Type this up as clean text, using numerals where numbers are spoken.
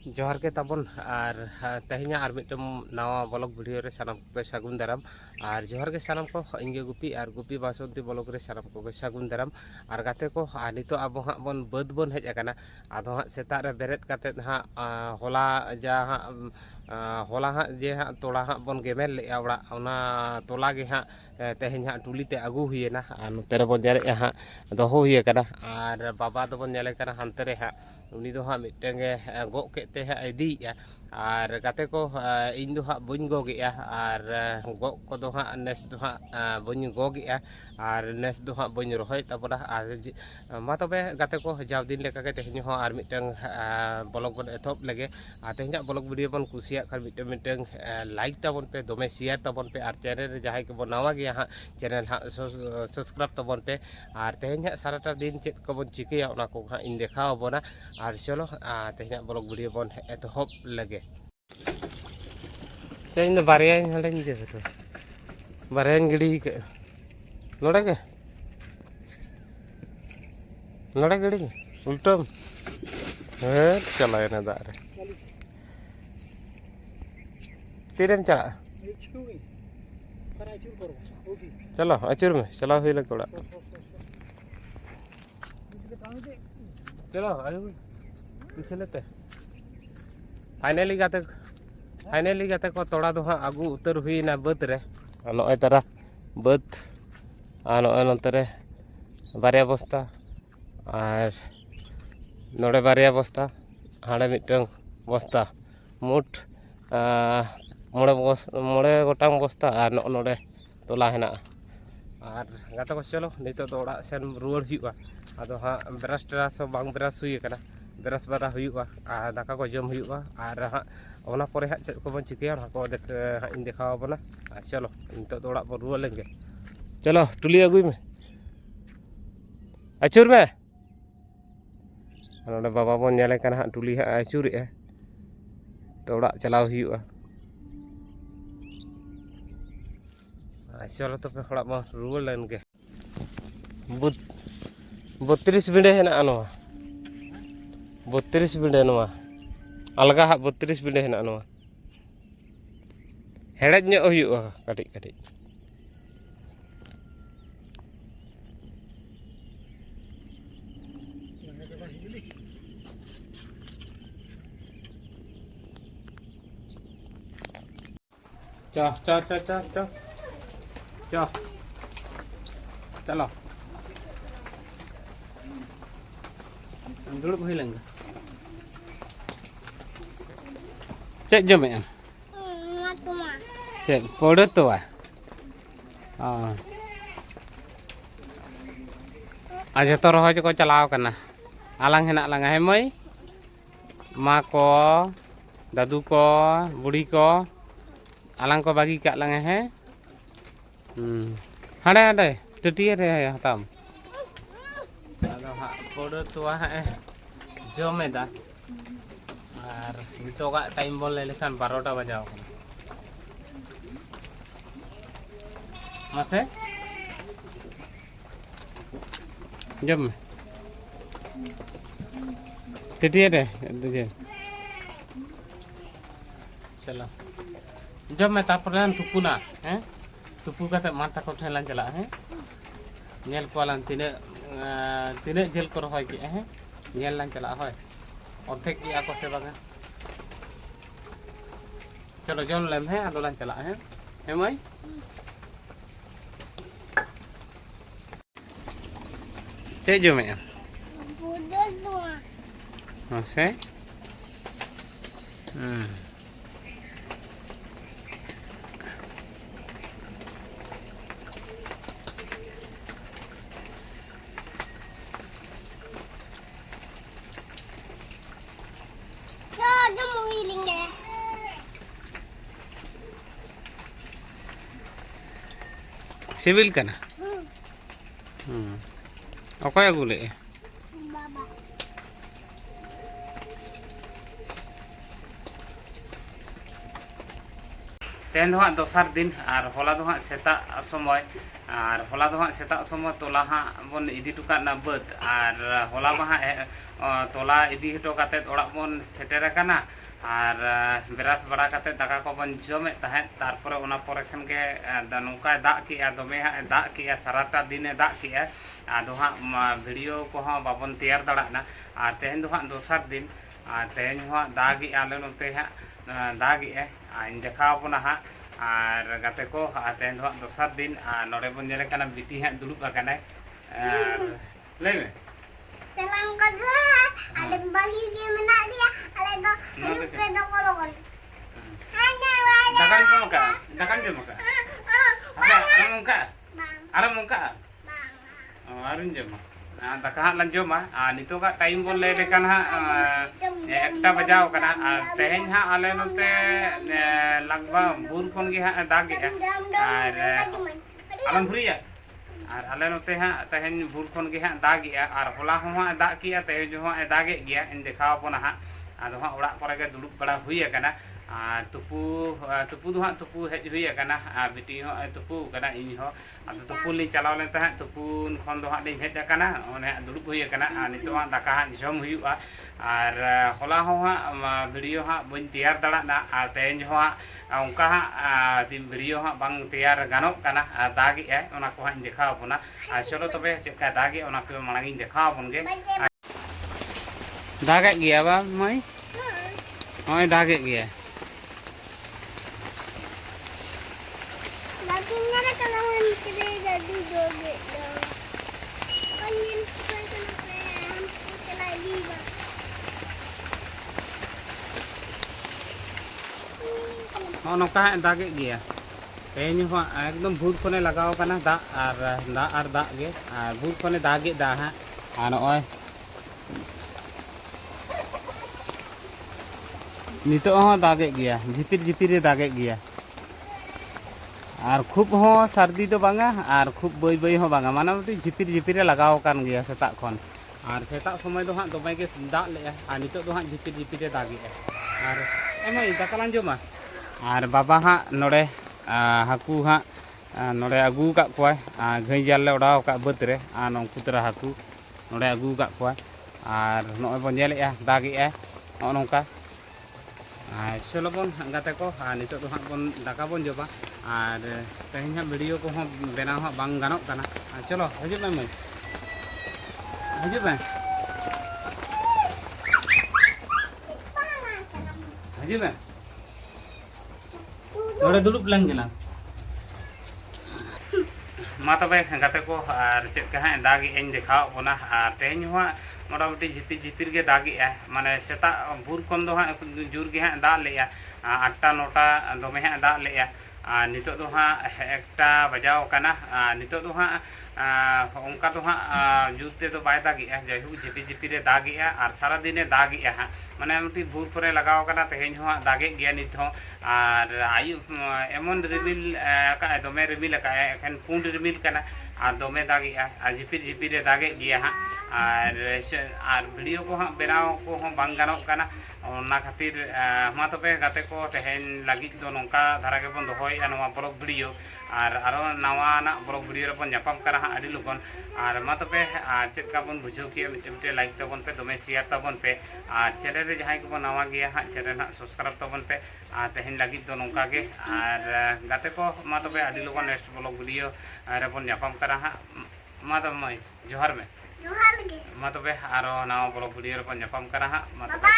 जोहार के ताबन और तेहना और मिट्टम नवा ब्लॉग वीडियो रे सानाम को सागुन दाराम और जोहार के सानाम को इंगे गुपी और गुपी बासंती ब्लॉग रे सानाम को सागुन दाराम और गाते को नितो अब हाँ बन बद बन हेज आकाना आदो हाँ सेता रे बेरेद काते हाँ होला जा हाँ होला हाँ जे हाँ तोड़ा हाँ बन गेमेल ले ओड़ा ओना तोला गे हाँ तेहन हाँ टुली ते आगू हुईना और नोते रे बन जारे हाँ दोहो हुई आकाना और बाबा दो बन जाले काना हानते रे हाँ उनी दो हाँ मिट्टन गो केते हाँ इदीया और गाते को इन दो हाँ बन गोगेया और गो को दो हाँ नेस दो हाँ बन गोगेया और नेस दो हाँ बन रही तबना और मा तबे गाते को जाव दिन लेका के तेहन हो और मिट्टन ब्लॉग बन एथब लगे और तेहना ब्लॉग वीडियो बन कुसिया खान मिट्टन मिट्टन लाइक ताबन पे दमे शेयर ताबन पे और चैनल जहां को नवा गया हाँ चैनल हाँ सब्सक्राइब ताबन पे और तेहना साराटा दिन चेक को बन चिकिया ओना को हाँ इन देखा बना और चलो तेहना ब्लॉग वीडियो बन एतहब लगे इन बारिया हड़े बारिया गिड़ी नोड़े के नोड़े गिड़ी उल्टम चलाना दारे तीरेम चला चलो अचूर में चला हुई लगे ओड़ा चलो पीछे लेते फाइनली गाते को तोड़ा दो हाँ आगू उतर हुईना बद रे नॉय तारा बद और नॉय नोते बारिया बस्ता और नोड़े बारिया बस्ता हाड़े मिट्टन बस्ता मुठ मोड़े गोटांग बस्ता और नोड़े तोला हेना और गाते को चलो नितो तो ओड़ा सेन रुआड़ हुआ आदो हाँ ब्रश ट्रास बांग ब्रश हुई कना ब्रश बारा हुआ और दाका को जम हुआ और हाँ ओना परे हाँ चेक को बन चिकिया ओना को देख हाँ इन देखा बना चलो नितो तो ओड़ा बन रुआड़ लेंगे चलो टुली अगुई में अचूर में नोड़े बाबा बन नेले कना हाँ टुली हाँ अचूरे तो ओड़ा चलाव हुआ चलो तो पे हड़ा बन रुआड़ लेंगे 32 बिंडे हेना 32 बिंडे नवा अलगा हाँ 32 बिंडे हेना नवा हेड़ेज ᱧᱚᱜ हुआ कटिज कटिज चलो दुड़ुब हुई लेंगे चेक जमे चेक पौड़े तो आज जो रहा को चलाव करना आलांग हेना लांगा है मई माँ को दादू को बुढ़ी को आलांग को बागी का लांगा है हाँ हाँ टटिया रे हताम पौड़े तो जमेदा और नितोगा टाइम बन लेखान 12टा बजाव मासे जम टटिया रे तुझे चलो जब मैं तापर तुपुना हैं तुपु का माता को ठेलान चला है नेल कोलान तीने जेल को रहा के हैं नेल लान चला है अर्धेक की आको से बागा चलो जौन लेम है आदोलान चला है मई चे जो में हाँ से सिविल करना अकोय अगू ले बाबा तेन दो हाँ दोसार दिन और होला दो हाँ सेता समय और होला दो हाँ सेता समय तोला हाँ बन इदी टुका ना बद और होला हाँ तोला इदी हटो काते ओड़ा बन सेटेर काना और बेरास बड़ा काते दाका को बन जमे तहे तारपरे ओना परे खन के नौका दाग किया दमे हाँ दाग किया साराटा दिन दाग किया आदो हाँ वीडियो को हाँ बाबन तैयार दड़ाना और तेन दो हाँ दोसार दिन और तेन हाँ दाग आले नोते हाँ दाग इन देखा बना हाँ और गाते को तेन दो हाँ दोसार दिन नोड़े बन जेले काना बिटी हाँ दुलुब आकाना ले में Salam kerja, ada bagi dia menak dia, ada do, hidup ke do kolon. Hanya wajah. Dakan jom muka, dakan jom muka. Ada muka, ada muka. Arun jom. Dakan lan jom nito ka time boleh dekan ha ekta bajau kana teheng ha ale note lagbag bur kon gi ha dag ge ar alam buri ya और आले नोते हाँ तेहन भूर खन के हाँ दाग और होला हाँ दाग किया तेहन जो हाँ दागे गया इन देखा अपना हाँ आदो हाँ ओड़ा करे के दुलुब बड़ा हुई कना तुपु तुपु दो हाँ तुपु हेज हुई कना बिटी हाँ तुपु कना इन हो आदो तुपु ली चलाव लेते हैं तुपु खन दो हाँ ली हेज कना ओने दुलुब हुई कना नितो हाँ दाका हाँ जम हुआ और होला हाँ वीडियो हाँ बन तैयार दड़ाना और तेहन जो हाँ उनका हाँ वीडियो हाँ बांग तैयार गानोक कना दागे ओना को हाँ देखा अपना चलो तबे चेका दागे ओना को मांगी देखा अपन गे दागे गया बा मई ओय दागे गया Lakinya na kalawan kire jadi doge do. Kanyin ko kana diba. नौका दागे गया तेज एकदम भूर खने लगाव कना दा और दा गे और भूर खने दागे दा हाँ और नॉय नितो हाँ दागे गया झिपिर झिपिर दागे गया और खूब हाँ सर्दी तो बांगा और खूब बई बई हाँ बांगा माना झिपिर झिपिर लगाव कान गया सेता खन और सेता समय दो हाँ दमे के दाग ले और नितो दो हाँ झिपिर झिपिर दागे और एम दाकालान जमा और बाबा हाँ नोड़े हाकू हाँ नोड़े आगू का घई जाल ले उड़ाव का बद रे नौकू तरह हाकू नोड़े आगू का और नॉय बन जेले दागे नौका चलो बन गाते को नितो तो हाँ बन दाका बन जमा और तेहन हाँ वीडियो को हाँ बनाव हाँ बांग गानोक काना चलो हजू में मई हजू में हजू में नोड़े दुलुब लंग गेला मा तबे गाते को और चेक का हाँ दागे इन देखाव बना और तेहन हाँ मोटामुटी झिपिर झिपिर के दागे माने सेता भूर खन दो हाँ जोर के हाँ दाग ले 8टा 9टा दमे हाँ दाग ले नितो दो हाँ एकटा बजाव कना नितो दो हाँ उनका तो हाँ जुते तो बाय दागे जैहू झिपिर झिपिर दागे और सारा दिन दागे हाँ माने मोटी भूर करे लगाव कना तेहन हाँ दागे गया नित हो और आयु एमन रिमिल का दमे रिमिल का एखन पुंड रिमिल कना और दमे दागे और झिपिर झिपिर दागे गया हाँ और वीडियो को हाँ बनाव को हाँ बांग गानोक काना ओना खातिर मा तबे गाते को तेहन लगित दो नौका धारा के बन दोहया नवा ब्लॉग वीडियो और आरो नवाना ब्लॉग वीडियो रे बन जापाम करा हाँ अड़ी लोगन और मा तबे चेका बन बुझाव किया मिटे लाइक तबन पे दमे शेयर तबन पे और चैनल रे जहां को नवा गया हाँ चैनल हाँ सब्सक्राइब तबन पे तेहन लगित दो नौका के और गाते को मा तबे अड़ी लोगन नेक्स्ट ब्लॉग वीडियो रे बन जापाम करा हाँ मा तब मई जोहार में मा तबे आरो नवा ब्लॉग वीडियो रे बन जापाम करा हाँ मा तबे